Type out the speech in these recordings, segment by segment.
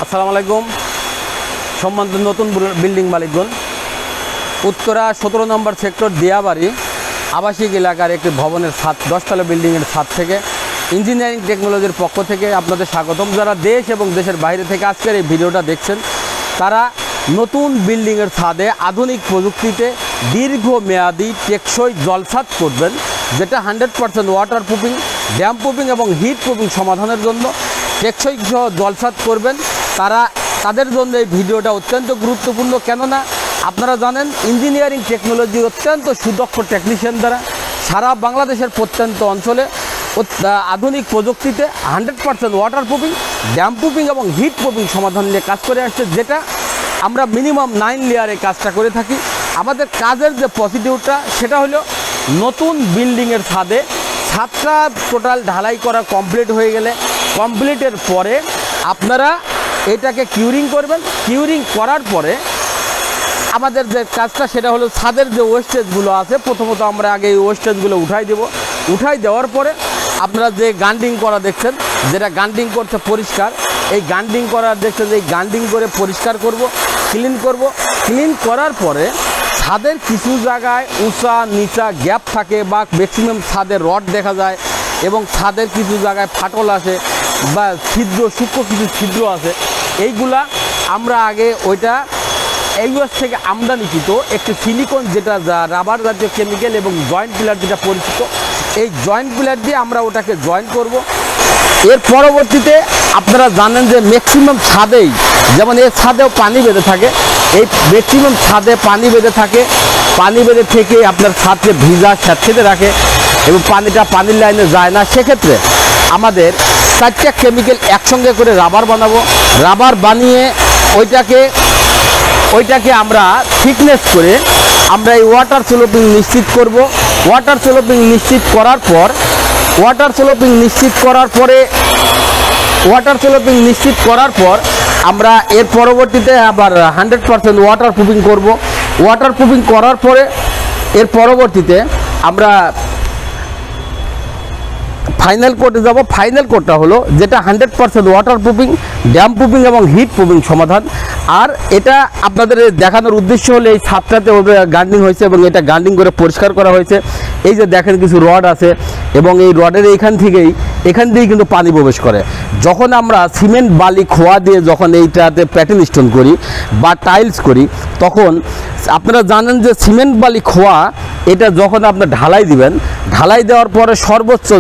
আসসালামু আলাইকুম সম্মানিত নতুন বিল্ডিং মালিকগণ। উত্তরা 17 নম্বর সেক্টর দিয়াবাড়ি আবাসিক এলাকার একটি ভবনের ছাদ 10তলা বিল্ডিংয়ের ছাদ থেকে ইঞ্জিনিয়ারিং টেকনোলজির পক্ষ থেকে আপনাদের স্বাগতম। যারা দেশ এবং দেশের বাইরে থেকে আজকের এই ভিডিওটা দেখছেন তারা নতুন বিল্ডিংয়ের ছাদে আধুনিক প্রযুক্তিতে দীর্ঘমেয়াদী টেকসই জলছাদ করবেন, যেটা 100% ওয়াটার প্রুফিং, ড্যাম প্রুফিং এবং হিট প্রুফিং সমাধানের জন্য টেকসই জলছাদ করবেন। তাদের জন্য এই ভিডিওটা অত্যন্ত গুরুত্বপূর্ণ। কেননা আপনারা জানেন ইঞ্জিনিয়ারিং টেকনোলজি অত্যন্ত সুদক্ষ টেকনিশিয়ান দ্বারা সারা বাংলাদেশের প্রত্যন্ত অঞ্চলে আধুনিক প্রযুক্তিতে 100% ওয়াটার প্রুফিং, ড্যাম প্রুফিং এবং হিট প্রুফিং সমাধান নিয়ে কাজ করে আসছে, যেটা আমরা মিনিমাম 9 লেয়ারে কাজটা করে থাকি। আমাদের কাজের যে প্রসিডিউরটা সেটা হলো নতুন বিল্ডিংয়ের ছাদটা টোটাল ঢালাই করা কমপ্লিট হয়ে গেলে কমপ্লিটের পরে আপনারা এটাকে কিউরিং করবেন। কিউরিং করার পরে আমাদের যে কাজটা সেটা হলো ছাদের যে ওয়েস্টেজগুলো আছে, প্রথমত আমরা আগে এই ওয়েস্টেজগুলো উঠাই দেব। উঠাই দেওয়ার পরে আপনারা যে গান্ডিং করা দেখছেন, যেটা গান্ডিং করছে পরিষ্কার, এই গান্ডিং করা দেখছেন, এই গান্ডিং করে পরিষ্কার করব, ক্লিন করব। ক্লিন করার পরে ছাদের কিছু জায়গায় উঁচা নিচা গ্যাপ থাকে বা ম্যাক্সিমাম ছাদের রড দেখা যায় এবং ছাদের কিছু জায়গায় ফাটল আসে বা ছিদ্র সূক্ষ্ম কিছু ছিদ্র আছে। এইগুলা আমরা আগে ওইটা ইউএস থেকে আমদানিকৃত একটি সিলিকন, যেটা রাবার জাতীয় কেমিক্যাল এবং জয়েন্ট পিলার যেটা পরিচিত, এই জয়েন্ট পিলার দিয়ে আমরা ওটাকে জয়েন করব। এর পরবর্তীতে আপনারা জানেন যে ম্যাক্সিমাম ছাদেই, যেমন এর ছাদেও পানি বেঁধে থাকে, এই ম্যাক্সিমাম ছাদে পানি বেঁধে থাকে। পানি বেঁধে থেকে আপনার ছাদকে ভিজা স্যাঁতসেঁতে রাখে এবং পানিটা পানির লাইনে যায় না। সেক্ষেত্রে আমাদের 4টা কেমিক্যাল একসঙ্গে করে রাবার বানাবো। রাবার বানিয়ে ওইটাকে আমরা থিকনেস করে আমরা এই ওয়াটার সোলপিং নিশ্চিত করব। ওয়াটার সোলপিং নিশ্চিত করার পর আমরা এর পরবর্তীতে আবার 100% ওয়াটার প্রুফিং করব। ওয়াটার প্রুফিং করার পরে এর পরবর্তীতে আমরা ফাইনাল কোটে যাব। ফাইনাল কোটটা হলো যেটা 100% ওয়াটার প্রুফিং, ড্যাম প্রুফিং এবং হিট প্রুফিং সমাধান। আর এটা আপনাদের দেখানোর উদ্দেশ্য হলো এই ছাদটাতে গার্ডিং হয়েছে এবং এটা গার্ডিং করে পরিষ্কার করা হয়েছে। এই যে দেখেন কিছু রড আছে এবং এই রডের এখান দিয়েই কিন্তু পানি প্রবেশ করে। যখন আমরা সিমেন্ট বালি খোয়া দিয়ে যখন এইটাতে প্যাটার্ন স্টোন করি বা টাইলস করি, তখন আপনারা জানেন যে সিমেন্ট বালি খোয়া এটা যখন আপনার ঢালাই দিবেন, ঢালাই দেওয়ার পরে সর্বোচ্চ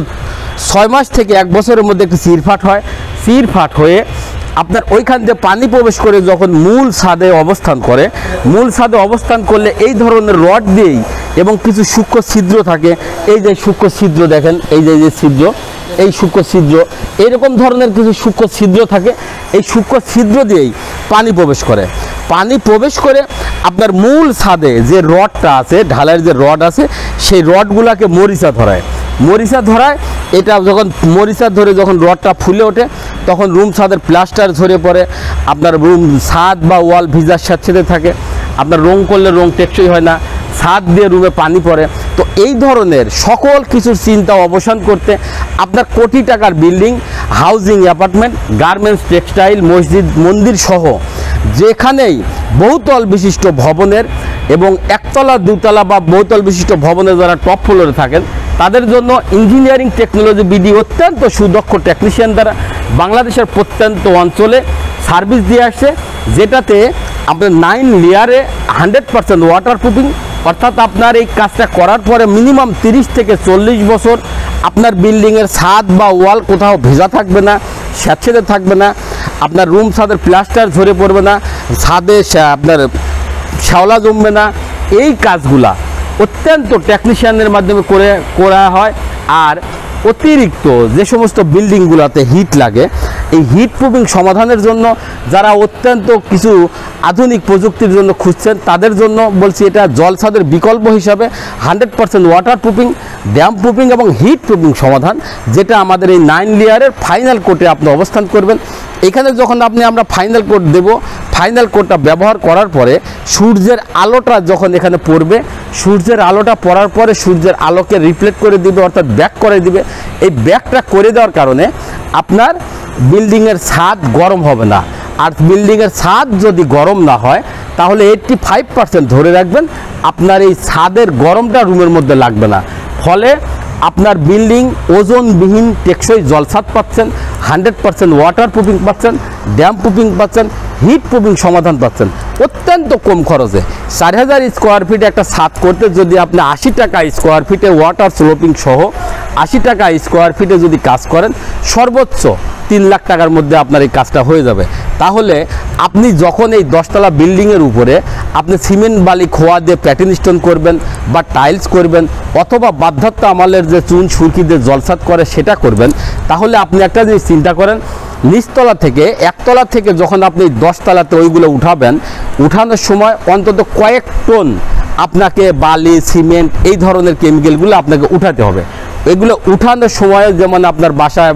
6 মাস থেকে 1 বছরের মধ্যে একটি চিরফাট হয়। চিরফাট হয়ে আপনার ওইখান দিয়ে পানি প্রবেশ করে যখন মূল ছাদে অবস্থান করলে এই ধরনের রড দিয়েই এবং কিছু সূক্ষ্ম ছিদ্র থাকে, এই যে সূক্ষ্ম ছিদ্র দেখেন, এই যে ছিদ্র, এই সূক্ষ্ম ছিদ্র, এইরকম ধরনের কিছু সূক্ষ্ম ছিদ্র থাকে। এই সূক্ষ্ম ছিদ্র দিয়েই পানি প্রবেশ করে আপনার মূল ছাদে যে রডটা আছে, ঢালাইয়ের যে রড আছে, সেই রডগুলাকে মরিচা ধরায়। এটা যখন মরিচা ধরে যখন রডটা ফুলে ওঠে তখন রুম ছাদের প্লাস্টার ঝরে পড়ে, আপনার রুম ছাদ বা ওয়াল ভিজার স্যাঁতসেঁতে থাকে, আপনার রং করলে রং টেকসই হয় না, ছাদ দিয়ে রুমে পানি পড়ে। তো এই ধরনের সকল কিছুর চিন্তা অবসান করতে আপনার কোটি টাকার building, housing, apartment, garments, textile, মসজিদ, মন্দির সহ যেখানেই বহুতল বিশিষ্ট ভবনের এবং একতলা 2তলা বা বহুতল বিশিষ্ট ভবনের যারা টপ ফ্লোরে থাকেন তাদের জন্য ইঞ্জিনিয়ারিং টেকনোলজি বিডি অত্যন্ত সুদক্ষ টেকনিশিয়ান দ্বারা বাংলাদেশের প্রত্যন্ত অঞ্চলে সার্ভিস দিয়ে আসছে, যেটাতে আপনার 9 লেয়ারে 100% ওয়াটার প্রুফিং। অর্থাৎ আপনার এই কাজটা করার পরে মিনিমাম 30 থেকে 40 বছর আপনার বিল্ডিংয়ের ছাদ বা ওয়াল কোথাও ভেজা থাকবে না, স্যাঁতসেঁতে থাকবে না, আপনার রুম ছাদের প্লাস্টার ঝরে পড়বে না, ছাদে আপনার শ্যাওলা জমবে না। এই কাজগুলা অত্যন্ত টেকনিশিয়ানের মাধ্যমে করা হয়। আর অতিরিক্ত যে সমস্ত বিল্ডিংগুলোতে হিট লাগে, এই হিট প্রুফিং সমাধানের জন্য যারা অত্যন্ত কিছু আধুনিক প্রযুক্তির জন্য খুঁজছেন তাদের জন্য বলছি, এটা জলছাদের বিকল্প হিসাবে 100% ওয়াটার প্রুফিং, ড্যাম প্রুফিং এবং হিট প্রুফিং সমাধান, যেটা আমাদের এই 9 লেয়ারের ফাইনাল কোটে আপনি অবস্থান করবেন। এখানে যখন আমরা ফাইনাল কোট দেব, ফাইনাল কোটটা ব্যবহার করার পরে সূর্যের আলোটা যখন এখানে পড়বে, সূর্যের আলোটা পড়ার পরে সূর্যের আলোকে রিফ্লেক্ট করে দিবে, অর্থাৎ ব্যাক করে দিবে। এই ব্যাকটা করে দেওয়ার কারণে আপনার বিল্ডিংয়ের ছাদ গরম হবে না। আর বিল্ডিংয়ের ছাদ যদি গরম না হয় তাহলে 85% ধরে রাখবেন আপনার এই ছাদের গরমটা রুমের মধ্যে লাগবে না। ফলে আপনার বিল্ডিং ওজনবিহীন টেকসই জলছাদ পাচ্ছেন, 100% ওয়াটার প্রুফিং পাচ্ছেন, ড্যাম প্রুফিং পাচ্ছেন, হিট প্রুফিং সমাধান পাচ্ছেন অত্যন্ত কম খরচে। 4000 স্কোয়ার ফিটে একটা ছাদ করতে যদি আপনি 80 টাকা স্কোয়ার ফিটে ওয়াটার স্লোপিং সহ 80 টাকা স্কোয়ার ফিটে যদি কাজ করেন, সর্বোচ্চ 3 লাখ টাকার মধ্যে আপনার এই কাজটা হয়ে যাবে। তাহলে আপনি যখন এই 10 তলা বিল্ডিংয়ের উপরে আপনি সিমেন্ট বালি খোয়া দিয়ে প্যাটার্ন স্টোন করবেন বা টাইলস করবেন অথবা বাধ্যতা আমালের যে চুন সুরকি দিয়ে জলছাদ করে সেটা করবেন, তাহলে আপনি একটা জিনিস চিন্তা করেন, নিচতলা থেকে একতলা থেকে যখন আপনি 10 তলাতে ওইগুলো উঠাবেন, উঠানোর সময় অন্তত কয়েক টন আপনাকে বালি সিমেন্ট এই ধরনের কেমিক্যালগুলো আপনাকে উঠাতে হবে। এগুলো উঠানোর সময় যেমন আপনার বাসায়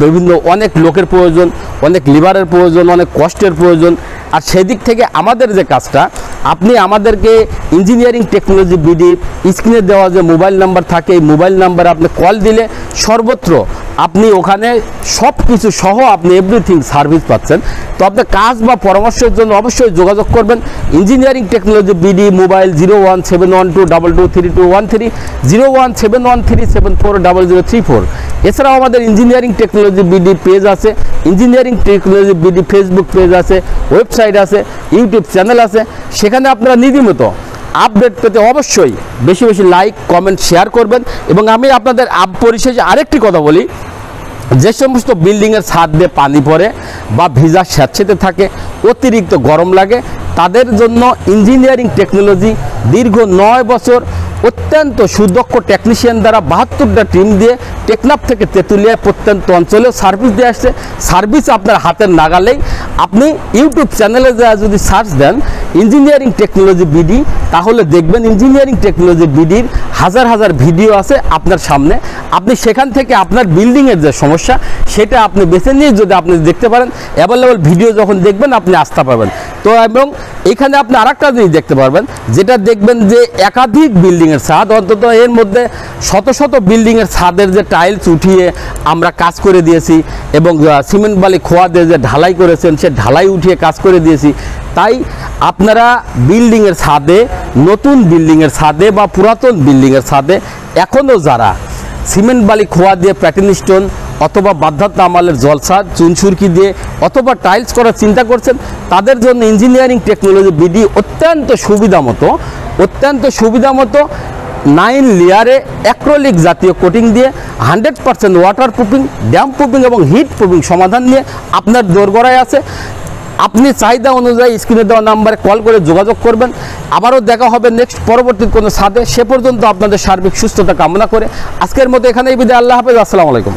বিভিন্ন অনেক লোকের প্রয়োজন, অনেক লিভারের প্রয়োজন, অনেক কষ্টের প্রয়োজন। আর সেদিক থেকে আমাদের যে কাজটা, আপনি আমাদেরকে ইঞ্জিনিয়ারিং টেকনোলজি বিডি স্ক্রিনে দেওয়া যে মোবাইল নাম্বার থাকে, এই মোবাইল নাম্বারে আপনি কল দিলে সর্বত্র আপনি ওখানে সব কিছু সহ আপনি এভরিথিং সার্ভিস পাচ্ছেন। তো আপনি কাজ বা পরামর্শের জন্য অবশ্যই যোগাযোগ করবেন ইঞ্জিনিয়ারিং টেকনোলজি বিডি, মোবাইল 01712223213, 01713740034। এছাড়াও আমাদের ইঞ্জিনিয়ারিং টেকনোলজি বিডি পেজ আছে, engineering technology BD Facebook page আছে, ওয়েবসাইট আছে, ইউটিউব চ্যানেল আছে। সেখানে আপনারা নিয়মিত আপডেট পেতে অবশ্যই বেশি বেশি লাইক কমেন্ট শেয়ার করবেন। এবং আমি আপনাদের পরিশেষে আরেকটি কথা বলি, যে সমস্ত বিল্ডিংয়ের ছাদ দিয়ে পানি পড়ে বা ভিজা স্যাঁতসেঁতে থাকে, অতিরিক্ত গরম লাগে, তাদের জন্য ইঞ্জিনিয়ারিং টেকনোলজি দীর্ঘ 9 বছর অত্যন্ত সুদক্ষ টেকনিশিয়ান দ্বারা 72টা টিম দিয়ে টেকনাফ থেকে তেঁতুলিয়ায় প্রত্যন্ত অঞ্চলেও সার্ভিস দিয়ে আসছে। সার্ভিস আপনার হাতের নাগালেই। আপনি ইউটিউব চ্যানেলে যদি সার্চ দেন ইঞ্জিনিয়ারিং টেকনোলজি বিডি, তাহলে দেখবেন ইঞ্জিনিয়ারিং টেকনোলজি বিডির হাজার হাজার ভিডিও আছে আপনার সামনে। আপনি সেখান থেকে আপনার বিল্ডিংয়ের যে সমস্যা সেটা আপনি বেছে নিয়ে যদি আপনি দেখতে পারেন, অ্যাভেলেবল ভিডিও যখন দেখবেন আপনি আস্থা পাবেন। তো এবং এখানে আপনি আরেকটা জিনিস দেখতে পারবেন, যেটা দেখবেন যে একাধিক বিল্ডিংয়ের ছাদ, অন্তত এর মধ্যে শত শত বিল্ডিংয়ের ছাদের যে টাইলস উঠিয়ে আমরা কাজ করে দিয়েছি এবং সিমেন্ট বালি খোয়া দিয়ে যে ঢালাই করেছেন সে ঢালাই উঠিয়ে কাজ করে দিয়েছি। তাই আপনারা বিল্ডিংয়ের ছাদে, নতুন বিল্ডিংয়ের ছাদে বা পুরাতন বিল্ডিংয়ের ছাদে এখনও যারা সিমেন্ট বালি খোয়া দিয়ে প্যাটার্ন স্টোন অথবা বাধ্যতা আমালের জলছাদ চুন সুরকি দিয়ে অথবা টাইলস করার চিন্তা করছেন, তাদের জন্য ইঞ্জিনিয়ারিং টেকনোলজি বিডি অত্যন্ত সুবিধা মতো 9 লেয়ারে অ্যাক্রিলিক জাতীয় কোটিং দিয়ে 100% ওয়াটার প্রুফিং, ড্যাম প্রুফিং এবং হিট প্রুফিং সমাধান নিয়ে আপনার দোরগোড়ায় আছে। আপনি চাহিদা অনুযায়ী স্ক্রিনে দেওয়া নাম্বারে কল করে যোগাযোগ করবেন। আবারও দেখা হবে নেক্সট পরবর্তী কোনো ছাদে। সে পর্যন্ত আপনাদের সার্বিক সুস্থতা কামনা করে আজকের মতো এখানেই বিদায়। আল্লাহ হাফেজ, আসসালামু আলাইকুম।